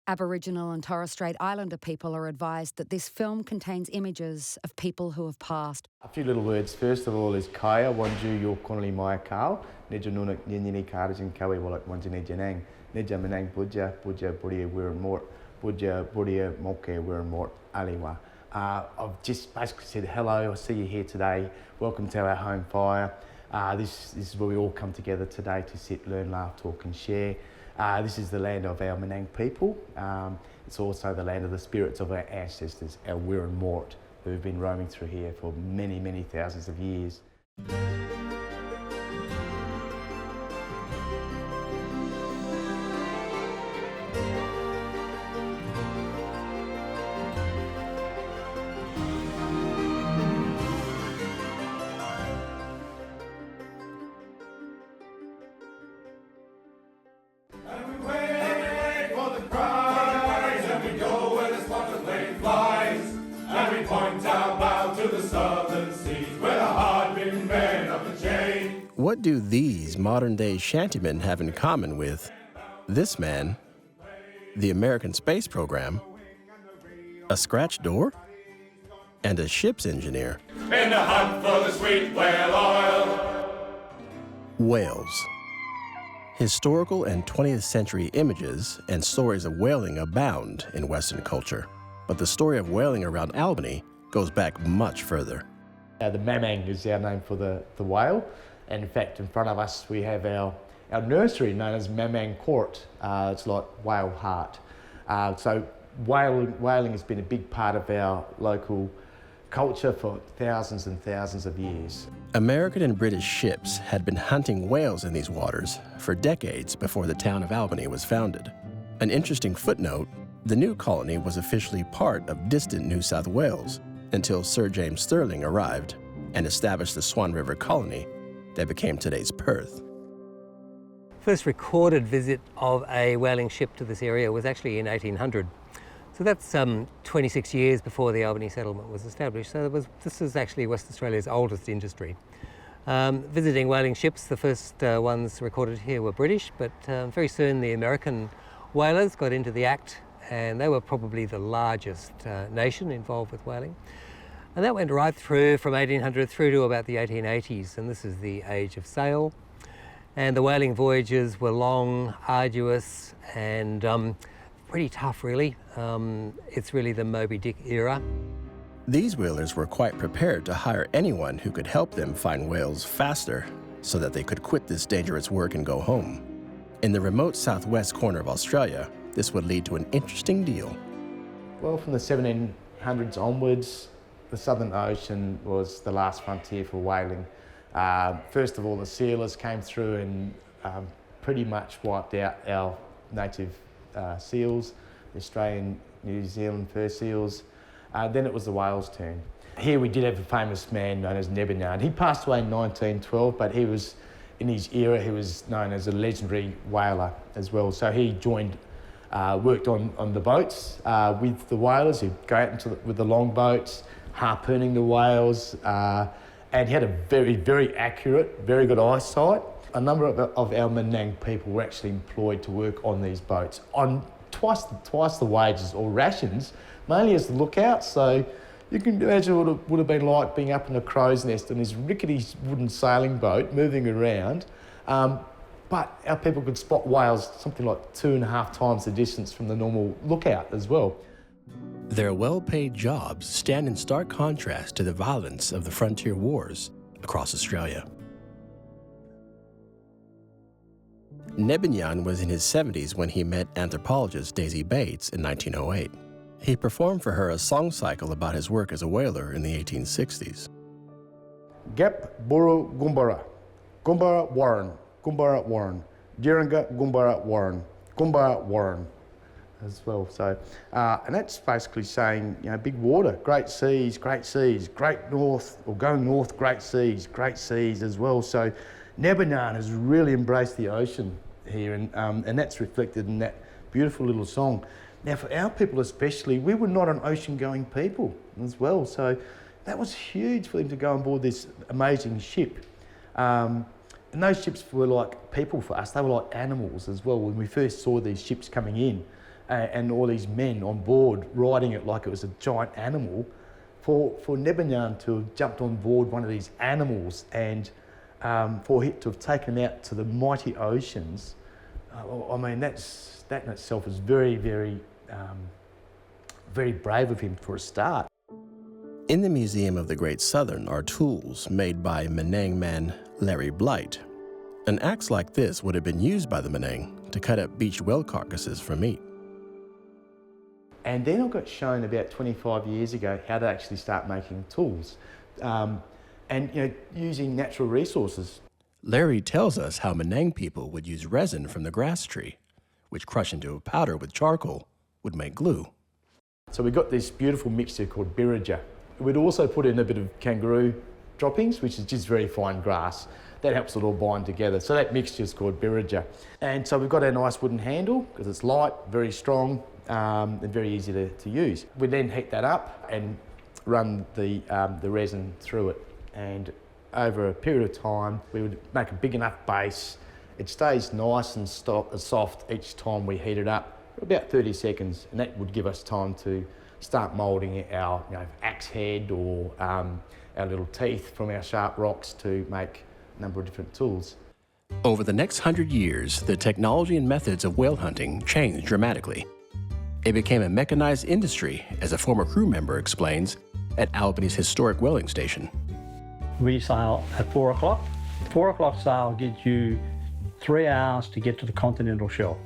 Aboriginal and Torres Strait Islander people are advised that this film contains images of people who have passed. A few little words. First of all is Kaya, Wanju, Yo Konali Maya Kao, Neja Nunak Nini Karas and Kawi Wallak Wanju Nejanang, Neja Menang Buja, Buja Budia Weir Mort, Buja Budia Moke Weir Mort, Aliwa. I've just basically said hello, I see you here today, welcome to our home fire. This is where we all come together today to sit, learn, laugh, talk and share. This is the land of our Menang people. It's also the land of the spirits of our ancestors, our Wirran Mort, who have been roaming through here for many, many thousands of years. What do these modern-day Shantymen have in common with this man, the American space program, a scratch door, and a ship's engineer? In the hunt for the sweet whale oil. Whales. Historical and 20th century images and stories of whaling abound in Western culture, but the story of whaling around Albany goes back much further. The Mamang is our name for the whale. And in fact, in front of us, we have our nursery known as Mamang Court. It's like whale heart. So whaling has been a big part of our local culture for thousands and thousands of years. American and British ships had been hunting whales in these waters for decades before the town of Albany was founded. An interesting footnote, the new colony was officially part of distant New South Wales until Sir James Stirling arrived and established the Swan River colony that became today's Perth. First recorded visit of a whaling ship to this area was actually in 1800. So that's 26 years before the Albany settlement was established. So this is actually West Australia's oldest industry. Visiting whaling ships, the first ones recorded here were British, but very soon the American whalers got into the act, and they were probably the largest nation involved with whaling. And that went right through from 1800 through to about the 1880s, and this is the age of sail. And the whaling voyages were long, arduous, and pretty tough, really. It's really the Moby Dick era. These whalers were quite prepared to hire anyone who could help them find whales faster so that they could quit this dangerous work and go home. In the remote southwest corner of Australia, this would lead to an interesting deal. Well, from the 1700s onwards, the Southern Ocean was the last frontier for whaling. First of all, the sealers came through and pretty much wiped out our native seals, the Australian, New Zealand fur seals. Then it was the whales' turn. Here we did have a famous man known as Menang. He passed away in 1912, but he was, in his era, he was known as a legendary whaler as well. So he joined, worked on the boats with the whalers who go out with the long boats, harpooning the whales, and he had a very, very accurate, very good eyesight. A number of our Menang people were actually employed to work on these boats on twice the wages or rations, mainly as the lookouts. So you can imagine what it would have been like being up in a crow's nest on this rickety wooden sailing boat moving around. But our people could spot whales something like 2.5 times the distance from the normal lookout as well. Their well-paid jobs stand in stark contrast to the violence of the frontier wars across Australia. Menang was in his 70s when he met anthropologist Daisy Bates in 1908. He performed for her a song cycle about his work as a whaler in the 1860s. Gap Buru Gumbara, Gumbara Warren, Gumbara Warren, Jiringa Gumbara Warren, Gumbara Warren as well. So, and that's basically saying, you know, big water, great seas, great north, or going north, great seas as well. So Menang has really embraced the ocean here, and that's reflected in that beautiful little song. Now, for our people especially, we were not an ocean-going people as well, so that was huge for them to go on board this amazing ship. And those ships were like people for us. They were like animals as well when we first saw these ships coming in. and all these men on board riding it like it was a giant animal. For Nebanyan to have jumped on board one of these animals and for it to have taken them out to the mighty oceans, I mean, that in itself is very, very, very brave of him for a start. In the Museum of the Great Southern are tools made by Menang Man Larry Blight. An axe like this would have been used by the Menang to cut up beached whale carcasses for meat. And then I got shown about 25 years ago how to actually start making tools and using natural resources. Larry tells us how Menang people would use resin from the grass tree, which crushed into a powder with charcoal would make glue. So we got this beautiful mixture called birija. We'd also put in a bit of kangaroo droppings, which is just very fine grass. That helps it all bind together. So that mixture is called birija. And so we've got our nice wooden handle because it's light, very strong, and very easy to use. We then heat that up and run the resin through it. And over a period of time, we would make a big enough base. It stays nice and soft each time we heat it up for about 30 seconds, and that would give us time to start moulding our axe head or our little teeth from our sharp rocks to make a number of different tools. Over the next 100 years, the technology and methods of whale hunting changed dramatically. It became a mechanized industry, as a former crew member explains, at Albany's historic whaling station. We sail at 4 o'clock. 4 o'clock sail gets you 3 hours to get to the continental shelf.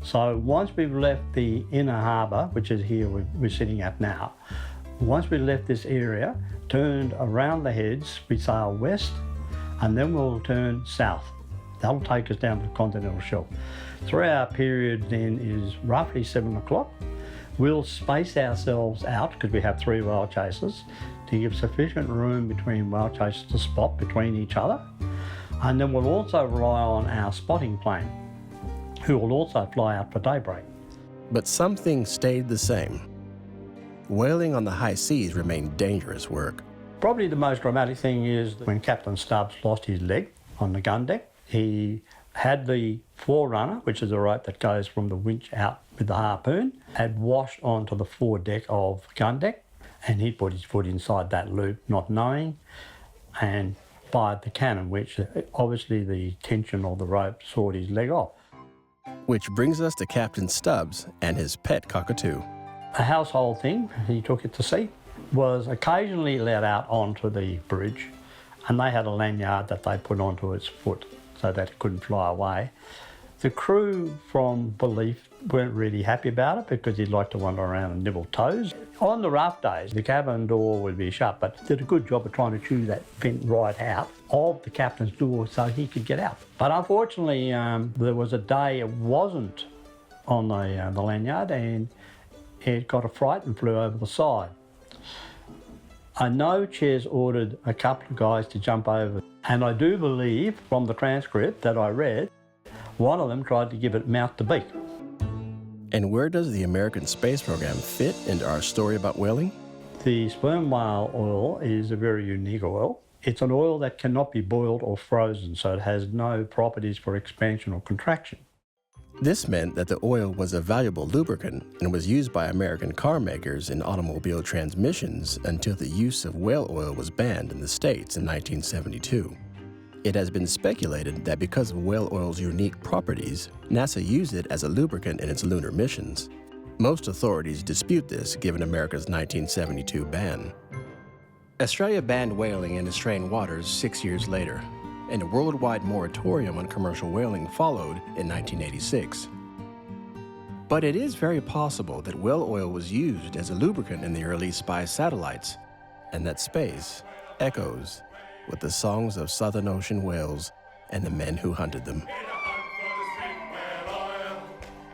So once we've left the inner harbour, which is here we're sitting at now, once we left this area, turned around the heads, we sail west, and then we'll turn south. That'll take us down to the continental shelf. 3 hour period then is roughly 7 o'clock. We'll space ourselves out, because we have 3 whale chasers, to give sufficient room between whale chasers to spot between each other. And then we'll also rely on our spotting plane, who will also fly out for daybreak. But some things stayed the same. Whaling on the high seas remained dangerous work. Probably the most dramatic thing is when Captain Stubbs lost his leg on the gun deck. He had the forerunner, which is a rope that goes from the winch out with the harpoon, had washed onto the foredeck of the gun deck, and he put his foot inside that loop, not knowing, and fired the cannon, which obviously the tension of the rope sawed his leg off. Which brings us to Captain Stubbs and his pet cockatoo. A household thing, he took it to sea, was occasionally let out onto the bridge, and they had a lanyard that they put onto its foot so that it couldn't fly away. The crew, from belief, weren't really happy about it because he'd like to wander around and nibble toes. On the rough days, the cabin door would be shut, but did a good job of trying to chew that vent right out of the captain's door so he could get out. But unfortunately, there was a day it wasn't on the lanyard, and it got a fright and flew over the side. I know Ches ordered a couple of guys to jump over, and I do believe from the transcript that I read, one of them tried to give it mouth to beak. And where does the American space program fit into our story about whaling? The sperm whale oil is a very unique oil. It's an oil that cannot be boiled or frozen, so it has no properties for expansion or contraction. This meant that the oil was a valuable lubricant and was used by American car makers in automobile transmissions until the use of whale oil was banned in the States in 1972. It has been speculated that because of whale oil's unique properties, NASA used it as a lubricant in its lunar missions. Most authorities dispute this given America's 1972 ban. Australia banned whaling in Australian waters 6 years later, and a worldwide moratorium on commercial whaling followed in 1986. But it is very possible that whale oil was used as a lubricant in the early spy satellites, and that space echoes with the songs of Southern Ocean whales and the men who hunted them.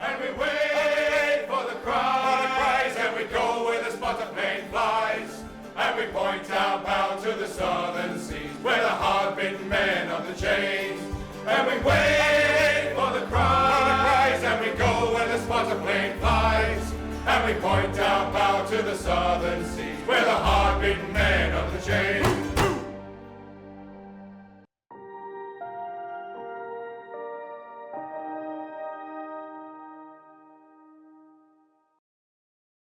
And we wait for the cries, and we go where the spotter plane flies, and we point our bow to the southern seas, where the hard-bitten men of the chains. And we wait for the cries, and we go where the spotter plane flies, and we point our bow to the southern seas, where the hard-bitten men of the chains.